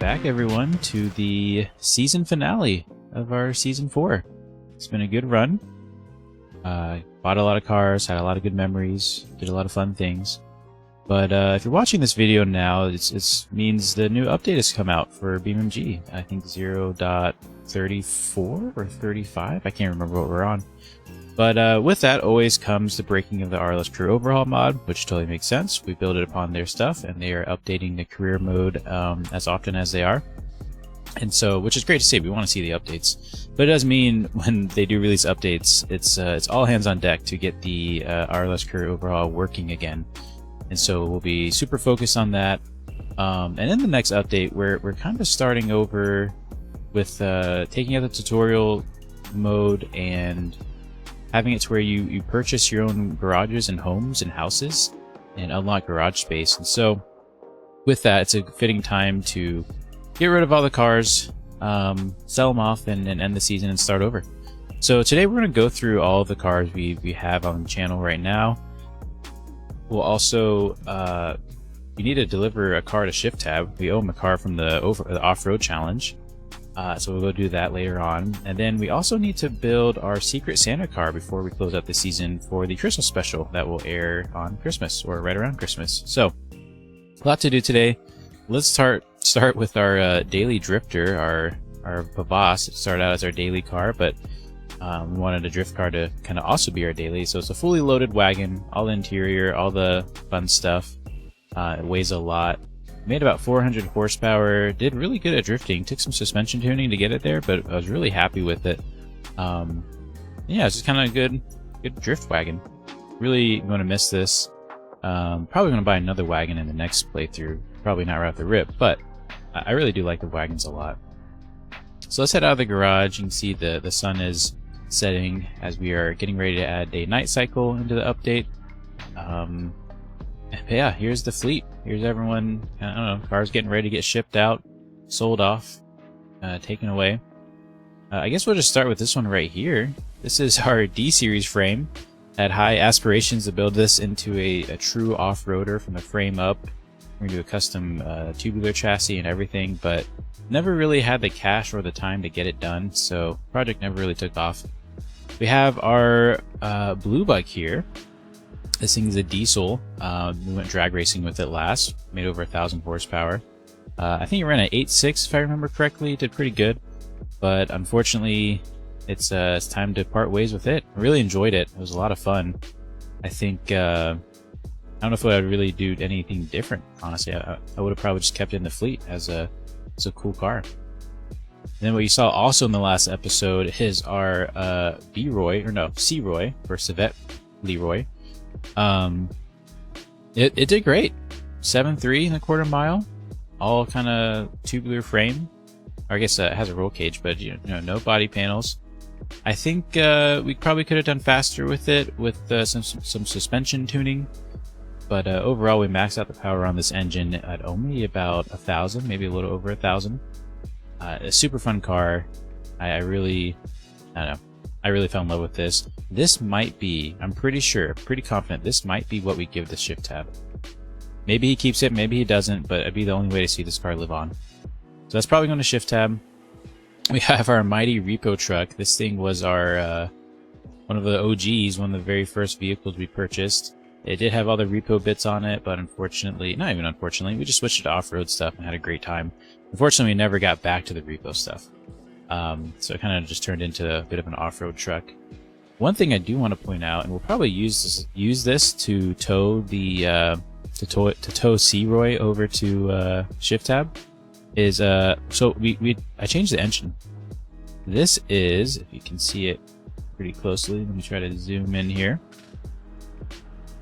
back, everyone, to the season finale of our Season 4. It's been a good run. Bought a lot of cars, had a lot of good memories, did a lot of fun things. But if you're watching this video now, it means the new update has come out for BeamNG. I think 0.34 or 35? I can't remember what we're on. But with that always comes the breaking of the RLS Career Overhaul mod, which totally makes sense. We build it upon their stuff, and they are updating the career mode as often as they are. And so, which is great to see. We want to see the updates. But it does mean when they do release updates, it's all hands on deck to get the RLS Career Overhaul working again. And so we'll be super focused on that. And in the next update, we're kind of starting over with taking out the tutorial mode and having it to where you purchase your own garages and homes and houses and unlock garage space. And so with that, it's a fitting time to get rid of all the cars, sell them off, and end the season and start over. So today we're going to go through all of the cars we have on the channel right now. We'll also, you need to deliver a car to Shift Tab. We owe him a car from the off-road challenge. So we'll go do that later on. And then we also need to build our Secret Santa car before we close out the season for the Christmas special that will air on Christmas, or right around Christmas. So, a lot to do today. Let's start with our daily drifter, our Pavas. It started out as our daily car, but we wanted a drift car to kind of also be our daily. So it's a fully loaded wagon, all the interior, all the fun stuff. It weighs a lot. Made about 400 horsepower, did really good at drifting, took some suspension tuning to get it there, but I was really happy with it. Yeah, it's just kind of a good drift wagon. Really going to miss this. Probably going to buy another wagon in the next playthrough. Probably not right off the rip, but I really do like the wagons a lot. So let's head out of the garage. You can see the sun is setting as we are getting ready to add day-night cycle into the update. But yeah, here's the fleet. Here's everyone. I don't know, cars getting ready to get shipped out, sold off, taken away. I guess we'll just start with this one right here. This is our D-Series frame. Had high aspirations to build this into a true off-roader from the frame up. We're going to do a custom tubular chassis and everything, but never really had the cash or the time to get it done, so the project never really took off. We have our blue bug here. This thing is a diesel. We went drag racing with it last. Made over 1,000 horsepower. I think it ran at 8.6 if I remember correctly. It did pretty good. But unfortunately, it's time to part ways with it. I really enjoyed it. It was a lot of fun. I think, I don't know if I would really do anything different, honestly. I would have probably just kept it in the fleet as a cool car. And then what you saw also in the last episode is our C-Roy for Civette Leroy. It did great. 7.3 and a quarter mile, all kind of tubular frame. Or I guess it has a roll cage, but you know, no body panels. I think we probably could have done faster with it with some suspension tuning, but overall we maxed out the power on this engine at only about 1,000, maybe a little over 1,000. A super fun car. I really fell in love with this. This might be, I'm pretty confident this might be what we give the Shift Tab. Maybe he keeps it, maybe he doesn't, but it'd be the only way to see this car live on. So that's probably going to Shift Tab. We have our mighty repo truck. This thing was our one of the OGs, one of the very first vehicles we purchased. It did have all the repo bits on it, but unfortunately, not even unfortunately, we just switched to off-road stuff and had a great time. Unfortunately, we never got back to the repo stuff. So it kind of just turned into a bit of an off-road truck. One thing I do want to point out, and we'll probably use this to tow the tow C-Roy over to Shift Tab, is so I changed the engine. This is, if you can see it pretty closely, let me try to zoom in here.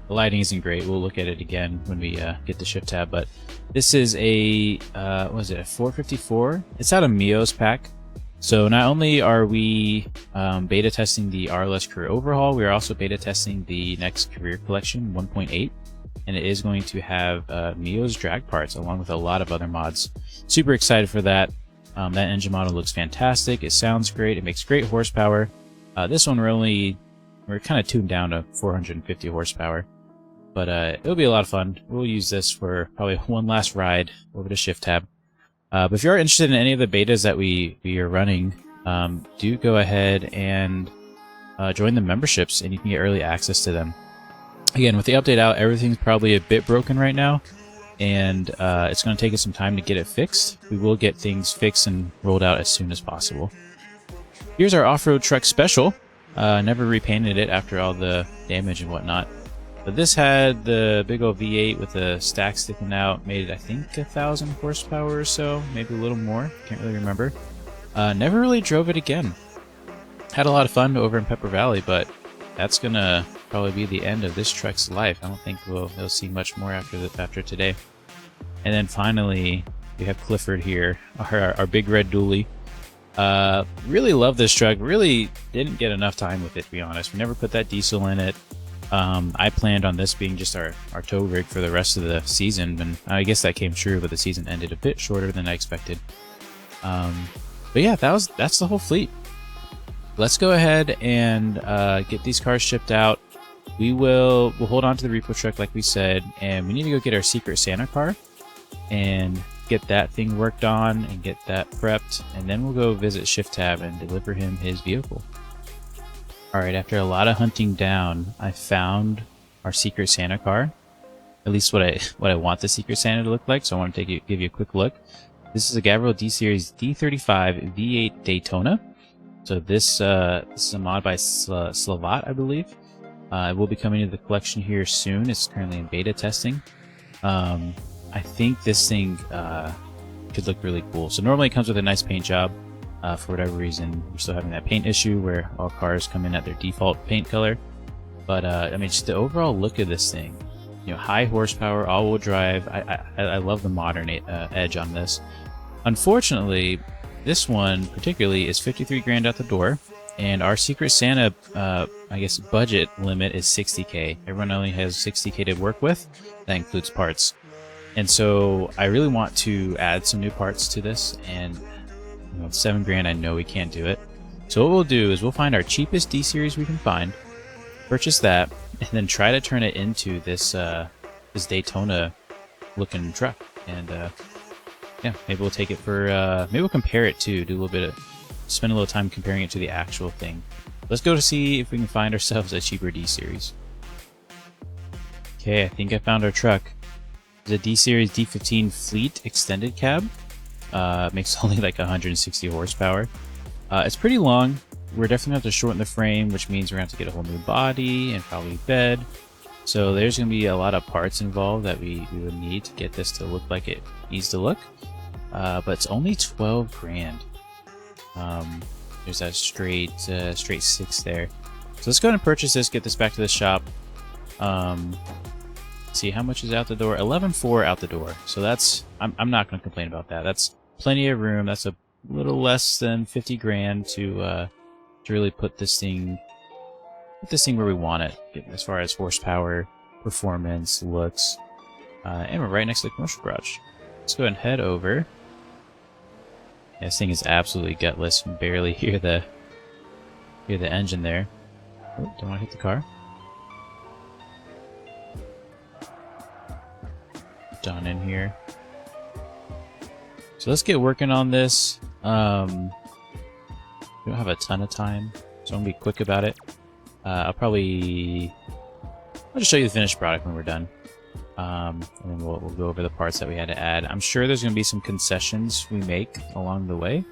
The lighting isn't great. We'll look at it again when we get the Shift Tab, but this is a what is it, a 454? It's out of Mio's pack. So not only are we beta testing the RLS Career Overhaul, we are also beta testing the next Career Collection 1.8, and it is going to have Mio's drag parts along with a lot of other mods. Super excited for that. That engine model looks fantastic. It sounds great. It makes great horsepower. This one we're kind of tuned down to 450 horsepower, but it'll be a lot of fun. We'll use this for probably one last ride over to Shift Tab. But if you are interested in any of the betas that we are running, do go ahead and join the memberships, and you can get early access to them. Again, with the update out, everything's probably a bit broken right now, and it's going to take us some time to get it fixed. We will get things fixed and rolled out as soon as possible. Here's our off-road truck special. Never repainted it after all the damage and whatnot. But this had the big old V8 with the stack sticking out, made I think 1,000 horsepower or so, maybe a little more, can't really remember. Never really drove it again. Had a lot of fun over in Pepper Valley, but that's gonna probably be the end of this truck's life. I don't think we'll see much more after today. And then finally, we have Clifford here, our big red dually. Really love this truck. Really didn't get enough time with it, to be honest. We never put that diesel in it. I planned on this being just our tow rig for the rest of the season, and I guess that came true, but the season ended a bit shorter than I expected. But yeah, that's the whole fleet. Let's go ahead and get these cars shipped out. We'll hold on to the repo truck like we said, and we need to go get our Secret Santa car and get that thing worked on and get that prepped, and then we'll go visit Shift Tab and deliver him his vehicle. Alright, after a lot of hunting down, I found our Secret Santa car. At least what I want the Secret Santa to look like, so I want to give you a quick look. This is a Gavril D-Series D35 V8 Daytona. So this is a mod by Slavat, I believe. It will be coming to the collection here soon. It's currently in beta testing. I think this thing could look really cool. So normally it comes with a nice paint job. For whatever reason, we're still having that paint issue where all cars come in at their default paint color. But I mean, just the overall look of this thing, you know, high horsepower, all-wheel drive. I love the modern edge on this. Unfortunately, this one particularly is 53 grand out the door, and our Secret Santa, I guess, budget limit is 60K. Everyone only has 60K to work with. That includes parts. And so I really want to add some new parts to this, and you know, 7 grand, I know we can't do it. So what we'll do is we'll find our cheapest D-Series we can find, purchase that, and then try to turn it into this this Daytona looking truck. And yeah, maybe we'll take it for maybe we'll compare it to, do a little bit of, spend a little time comparing it to the actual thing. Let's go to see if we can find ourselves a cheaper D-Series. Okay, I think I found our truck. It's a D-Series D15 Fleet Extended Cab. Makes only like 160 horsepower. It's pretty long. We're definitely going to have to shorten the frame, which means we're going to have to get a whole new body and probably bed. So there's going to be a lot of parts involved that we would need to get this to look like it needs to look. But it's only 12 grand. There's that straight 6 there. So let's go ahead and purchase this, get this back to the shop. See how much is out the door. 11.4 out the door. So that's, I'm not going to complain about that. That's plenty of room. That's a little less than 50 grand to really put this thing where we want it, as far as horsepower, performance, looks, and we're right next to the commercial garage. Let's go ahead and head over. Yeah, this thing is absolutely gutless. You can barely hear the engine there. Oh, don't want to hit the car. Done in here. So let's get working on this. We don't have a ton of time, so I'm gonna be quick about it. I'll just show you the finished product when we're done, and then we'll go over the parts that we had to add. I'm sure there's gonna be some concessions we make along the way,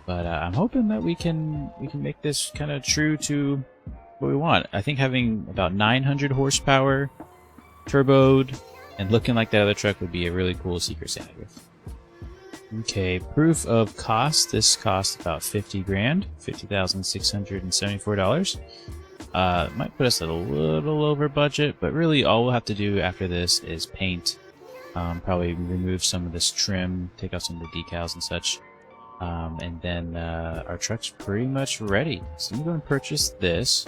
but I'm hoping that we can make this kind of true to what we want. I think having about 900 horsepower, turboed, and looking like that other truck would be a really cool Secret Santa gift. Okay, proof of cost. This cost about 50 grand, $50,674. Might put us a little over budget, but really all we'll have to do after this is paint. Probably remove some of this trim, take off some of the decals and such. And then our truck's pretty much ready. So I'm going to purchase this.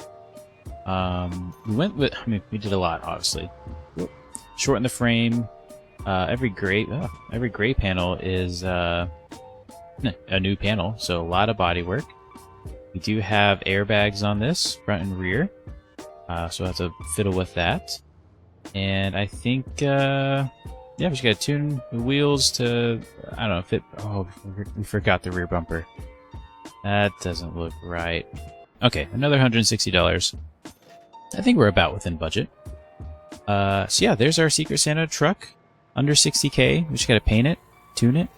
We did a lot, obviously. Shorten the frame. Every gray panel is a new panel, so a lot of body work. We do have airbags on this, front and rear, so I have to fiddle with that. And I think yeah, we just gotta tune the wheels to, I don't know, fit. Oh, we forgot the rear bumper. That doesn't look right. Okay, another $160. I think we're about within budget. So yeah, there's our Secret Santa truck. Under 60K. We just gotta paint it, tune it.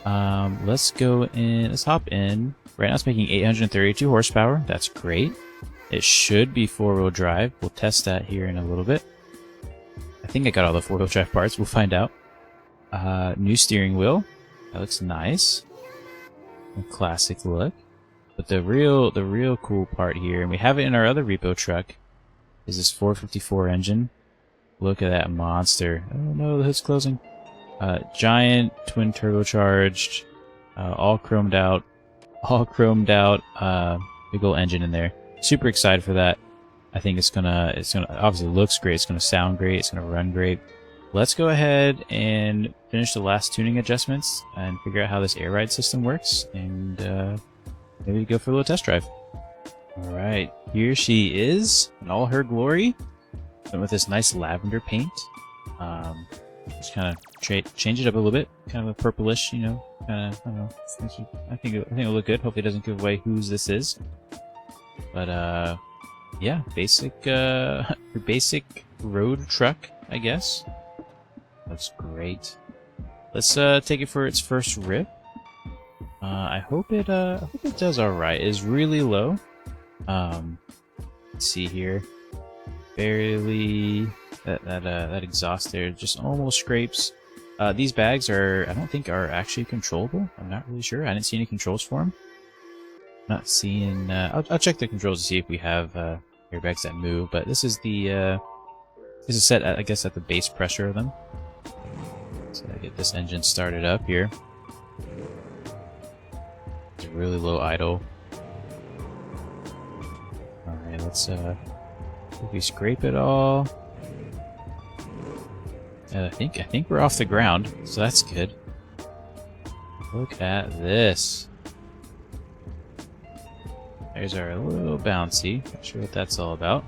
Let's go in. Let's hop in. Right now it's making 832 horsepower. That's great. It should be 4-wheel drive. We'll test that here in a little bit. I think I got all the 4-wheel drive parts. We'll find out. New steering wheel. That looks nice. A classic look. But the real cool part here, and we have it in our other repo truck, is this 454 engine. Look at that monster. Oh no, the hood's closing. Giant twin turbocharged, all chromed out, big old engine in there. Super excited for that. I think it's gonna obviously looks great. It's gonna sound great. It's gonna run great. Let's go ahead and finish the last tuning adjustments and figure out how this air ride system works, and maybe go for a little test drive. All right, here she is in all her glory, and with this nice lavender paint. Just kind of change it up a little bit, kind of a purplish, you know, kind of. I don't know. I think it'll look good. Hopefully, it doesn't give away whose this is. But yeah, basic road truck, I guess. That's great. Let's take it for its first rip. I hope it does all right. It's really low. Let's see here. Barely. That exhaust there just almost scrapes. These bags I don't think are actually controllable. I'm not really sure. I didn't see any controls for them. Not seeing. I'll check the controls to see if we have airbags that move. But this is set at, I guess, at the base pressure of them. So I get this engine started up here. It's a really low idle. All right, let's if we scrape it all. I think we're off the ground, so that's good. Look at this. There's our little bouncy. Not sure what that's all about.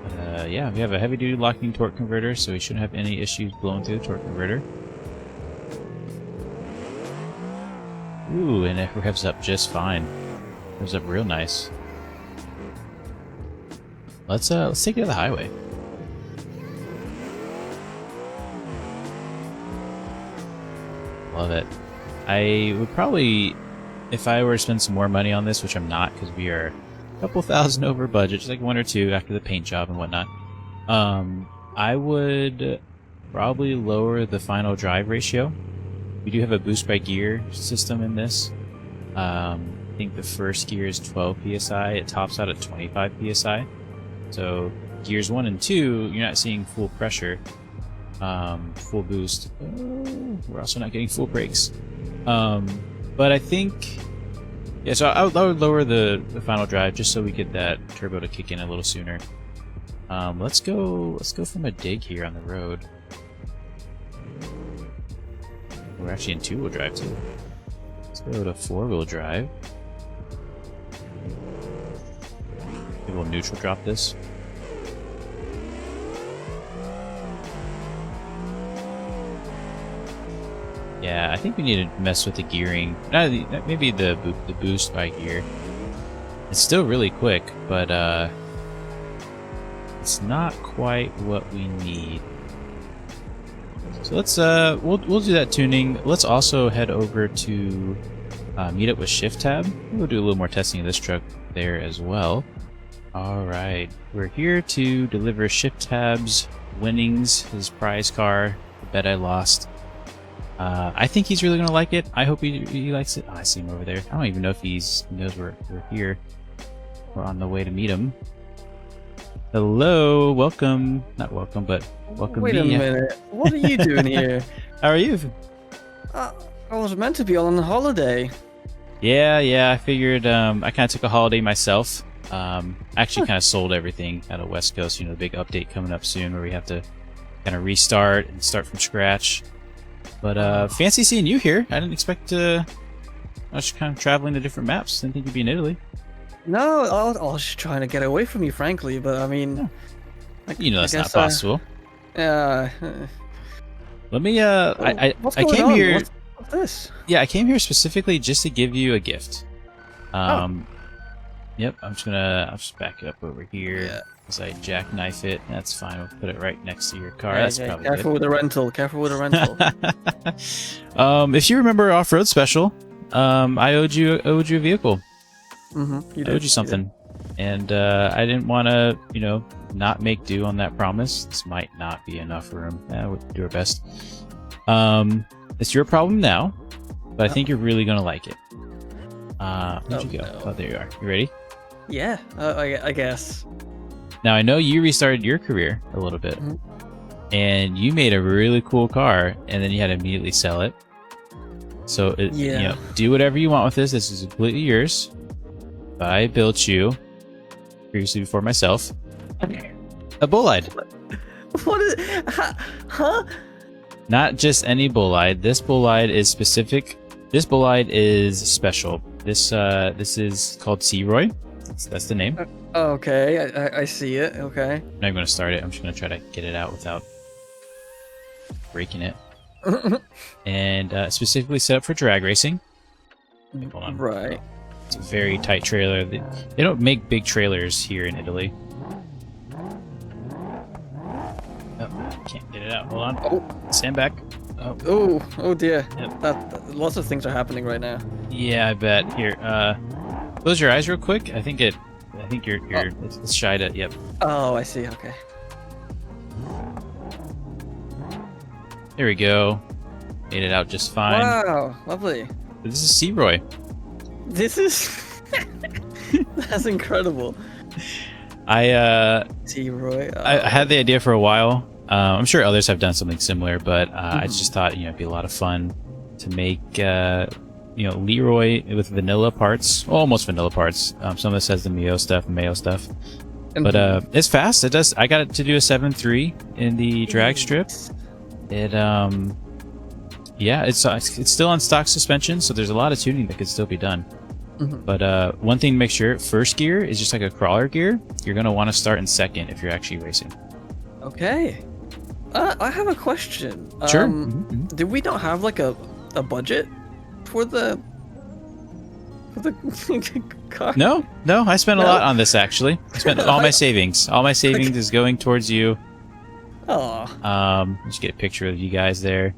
But, yeah, we have a heavy-duty locking torque converter, so we shouldn't have any issues blowing through the torque converter. Ooh, and it revs up just fine. Revs up real nice. Let's take it to the highway. Love it. I would probably, if I were to spend some more money on this, which I'm not, because we are a couple thousand over budget, just like 1 or 2 after the paint job and whatnot. I would probably lower the final drive ratio. We do have a boost by gear system in this. I think the first gear is 12 psi. It tops out at 25 psi. So gears 1 and 2, you're not seeing full pressure, full boost. Oh, we're also not getting full brakes. But I think, yeah. So I would lower the final drive just so we get that turbo to kick in a little sooner. Let's go from a dig here on the road. We're actually in 2-wheel drive too. Let's go to 4-wheel drive. Maybe we'll neutral drop this. Yeah, I think we need to mess with the gearing. Maybe the boost by gear. It's still really quick, but it's not quite what we need. So let's we'll do that tuning. Let's also head over to meet up with Shift Tab. We'll do a little more testing of this truck there as well. All right, we're here to deliver Shift Tab's winnings, his prize car, the bet I lost. I think he's really gonna like it. I hope he likes it. Oh, I see him over there. I don't even know if he knows we're here. We're on the way to meet him. Hello, welcome. Not welcome, but welcome. Wait a minute. What are you doing here? How are you? I was meant to be on holiday. Yeah. I figured I kind of took a holiday myself. I actually kind of sold everything out of West Coast. You know, the big update coming up soon where we have to kind of restart and start from scratch. But fancy seeing you here. I didn't expect to. I was kind of traveling to different maps. Didn't think you'd be in Italy. No, I was just trying to get away from you, frankly. But I mean, You know I that's not guess, possible. Uh, Let me. what's I going came on? here. What's this? Yeah, I came here specifically just to give you a gift. Oh. Yep. I'll just back it up over here. Yeah. As I jackknife it, that's fine. We'll put it right next to your car. Okay, That's okay. probably Careful with the rental. Careful with the rental. good. If you remember off-road special, I owed you a vehicle. You I did. owed you something, and I didn't want to, not make do on that promise. This might not be enough room. We'll do our best. It's your problem now, but I think you're really gonna like it. Where'd you go? No. Oh, there you are. You ready? Yeah, I guess. Now I know you restarted your career a little bit, and you made a really cool car, and then you had to immediately sell it. So do whatever you want with this. This is completely yours. But I built you, previously before myself, a bolide. What is? Huh? Not just any bolide. This bolide is specific. This bolide is special. This is called Searoy. That's the name. Okay, I see it. Okay. I'm not going to start it. I'm just going to try to get it out without breaking it. And specifically set up for drag racing. Hold on. Right. It's a very tight trailer. They don't make big trailers here in Italy. Oh, can't get it out. Hold on. Oh. Stand back. Oh. Oh dear. Yep. That lots of things are happening right now. Yeah, I bet. Here, close your eyes real quick. I think you're it's shy to. Yep. Oh, I see. Okay. There we go. Made it out just fine. Wow, lovely. This is Searoy. This is that's incredible. T-Roy. I had the idea for a while. I'm sure others have done something similar, but I just thought it'd be a lot of fun to make Leroy with vanilla parts, almost vanilla parts. Some of this has the mayo stuff, but it's fast. It does. I got it to do a 7.3 in the drag strip. It it's still on stock suspension, so there's a lot of tuning that could still be done. But one thing to make sure, first gear is just like a crawler gear. You're going to want to start in second if you're actually racing. Okay. I have a question. Sure. Did we not have like a budget for the car? No, I spent a lot on this actually. I spent all my savings. All my savings is going towards you. Oh. Just get a picture of you guys there.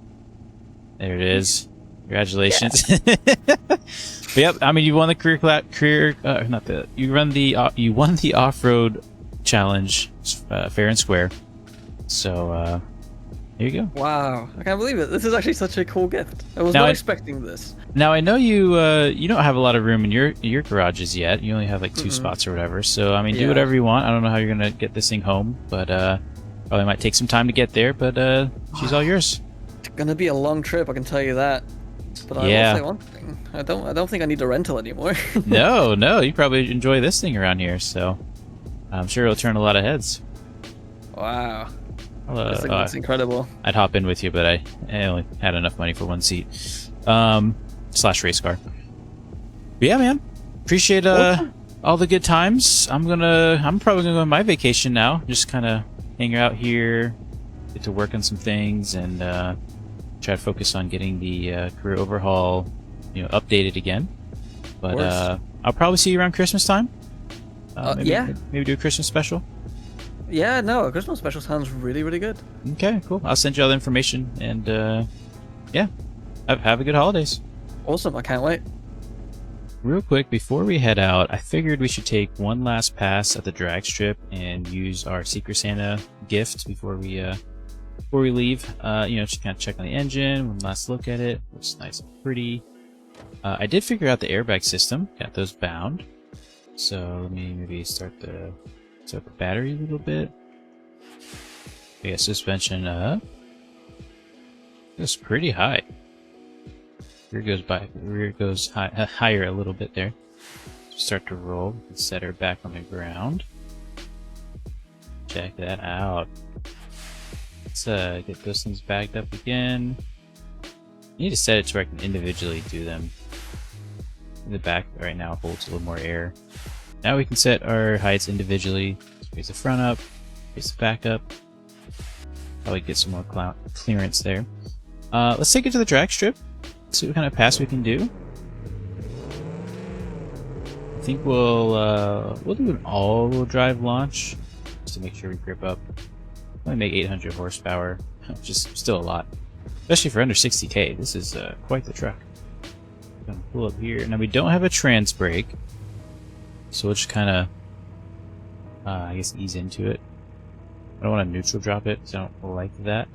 There it is. Congratulations. But yep, I mean you won the you won the off-road challenge fair and square. So there you go. Wow, I can't believe it. This is actually such a cool gift. I was not expecting this. Now I know you don't have a lot of room in your garages yet. You only have like 2 spots or whatever. So I mean, do whatever you want. I don't know how you're gonna get this thing home, but probably might take some time to get there. But she's all yours. It's gonna be a long trip, I can tell you that. But I will say one thing. I don't think I need a rental anymore. No, you probably enjoy this thing around here. So I'm sure it'll turn a lot of heads. Wow. That's incredible. I'd hop in with you, but I only had enough money for 1 seat. / race car. But yeah, man. Appreciate all the good times. I'm probably gonna go on my vacation now. Just kind of hang out here, get to work on some things, and try to focus on getting the career overhaul, updated again. But I'll probably see you around Christmas time. Maybe do a Christmas special. Yeah, no, a Christmas special sounds really, really good. Okay, cool. I'll send you all the information, and have a good holidays. Awesome, I can't wait. Real quick, before we head out, I figured we should take one last pass at the drag strip and use our Secret Santa gift before we leave. Just kind of check on the engine, one last look at it. Looks nice and pretty. I did figure out the airbag system. Got those bound. So let me maybe start the battery a little bit. Yeah, suspension up. It's pretty high. Rear goes higher a little bit there. Start to roll. Set her back on the ground. Check that out. Let's get those things bagged up again. I need to set it to where I can individually do them. In the back right now holds a little more air. Now we can set our heights individually. Let's raise the front up. Race it back up. Probably get some more clearance there. Let's take it to the drag strip. See what kind of pass we can do. I think we'll do an all-wheel drive launch just to make sure we grip up. Only make 800 horsepower, which is still a lot, especially for under 60k. This is quite the truck. Gonna pull up here. Now we don't have a trans brake, so we'll just kind of, I guess, ease into it. I don't want to neutral drop it, so I don't like that.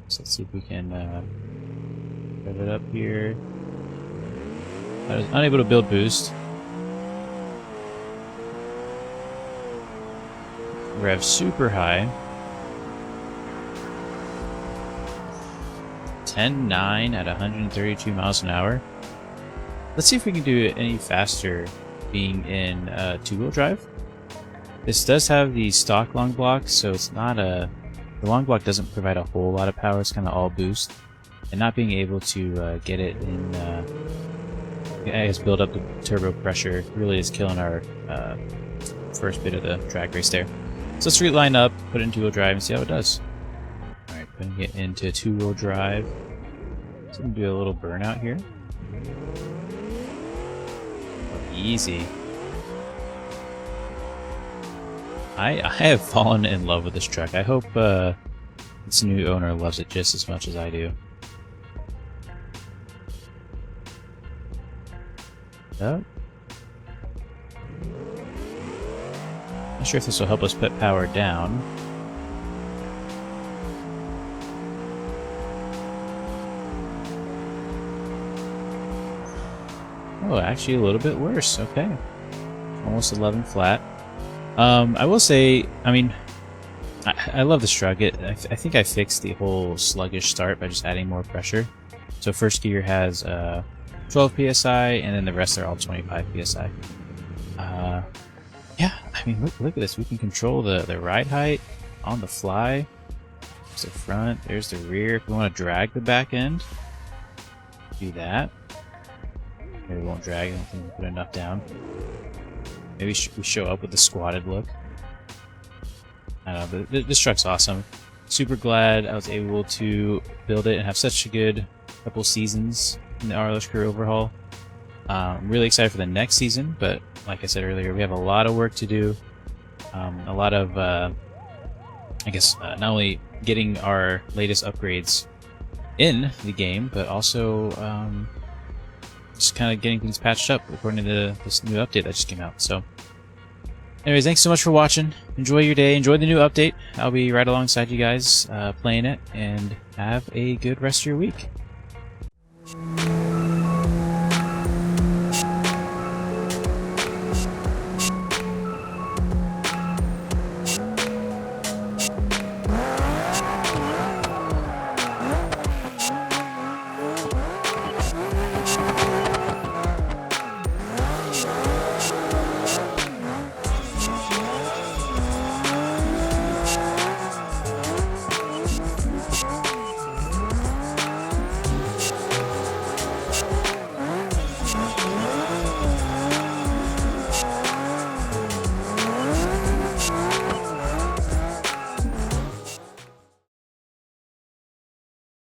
So let's see if we can rev it up here. I was unable to build boost. Rev super high. 10.9 at 132 miles an hour. Let's see if we can do it any faster being in two-wheel drive. This does have the stock long block, so it's not a... The long block doesn't provide a whole lot of power, it's kind of all boost. And not being able to get it in, I guess, build up the turbo pressure really is killing our first bit of the drag race there. So let's reline up, put it in two-wheel drive, and see how it does. Alright, putting it into two-wheel drive. So I'm going to do a little burnout here. Oh, easy. I have fallen in love with this truck. I hope its new owner loves it just as much as I do. Yep. Not sure if this will help us put power down. Oh, actually a little bit worse. Okay. Almost 11 flat. I will say, I mean, I love this truck. I think I fixed the whole sluggish start by just adding more pressure. So first gear has 12 psi, and then the rest are all 25 psi. Yeah, I mean, look at this. We can control the ride height on the fly. There's the front, there's the rear. If we want to drag the back end, do that. Maybe we won't drag, I don't think we put enough down. Maybe we show up with the squatted look. I don't know, but this truck's awesome. Super glad I was able to build it and have such a good couple seasons in the RLS Crew Overhaul. I'm really excited for the next season, but like I said earlier, we have a lot of work to do. A lot of, I guess, not only getting our latest upgrades in the game, but also just kind of getting things patched up according to this new update that just came out. So anyways, thanks so much for watching. Enjoy your day. Enjoy the new update. I'll be right alongside you guys playing it, and have a good rest of your week.